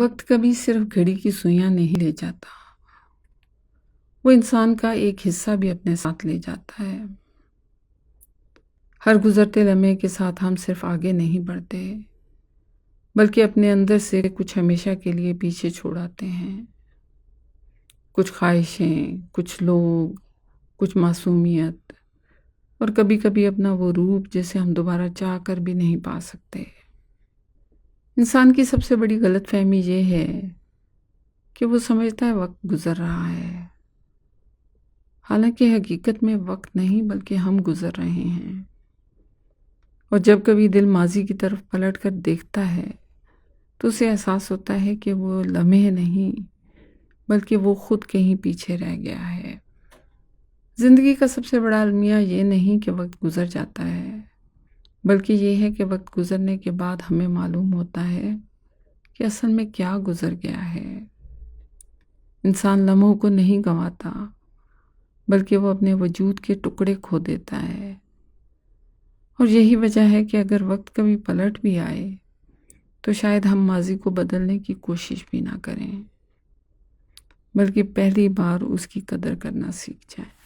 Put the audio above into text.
وقت کبھی صرف گھڑی کی سوئیاں نہیں لے جاتا، وہ انسان کا ایک حصہ بھی اپنے ساتھ لے جاتا ہے۔ ہر گزرتے لمحے کے ساتھ ہم صرف آگے نہیں بڑھتے بلکہ اپنے اندر سے کچھ ہمیشہ کے لیے پیچھے چھوڑ آتے ہیں۔ کچھ خواہشیں، کچھ لوگ، کچھ معصومیت، اور کبھی کبھی اپنا وہ روپ جسے ہم دوبارہ چاہ کر بھی نہیں پا سکتے۔ انسان کی سب سے بڑی غلط فہمی یہ ہے کہ وہ سمجھتا ہے وقت گزر رہا ہے، حالانکہ حقیقت میں وقت نہیں بلکہ ہم گزر رہے ہیں۔ اور جب کبھی دل ماضی کی طرف پلٹ کر دیکھتا ہے تو اسے احساس ہوتا ہے کہ وہ لمحے نہیں بلکہ وہ خود کہیں پیچھے رہ گیا ہے۔ زندگی کا سب سے بڑا المیہ یہ نہیں کہ وقت گزر جاتا ہے، بلکہ یہ ہے کہ وقت گزرنے کے بعد ہمیں معلوم ہوتا ہے کہ اصل میں کیا گزر گیا ہے۔ انسان لمحوں کو نہیں گنواتا بلکہ وہ اپنے وجود کے ٹکڑے کھو دیتا ہے۔ اور یہی وجہ ہے کہ اگر وقت کبھی پلٹ بھی آئے تو شاید ہم ماضی کو بدلنے کی کوشش بھی نہ کریں بلکہ پہلی بار اس کی قدر کرنا سیکھ جائیں۔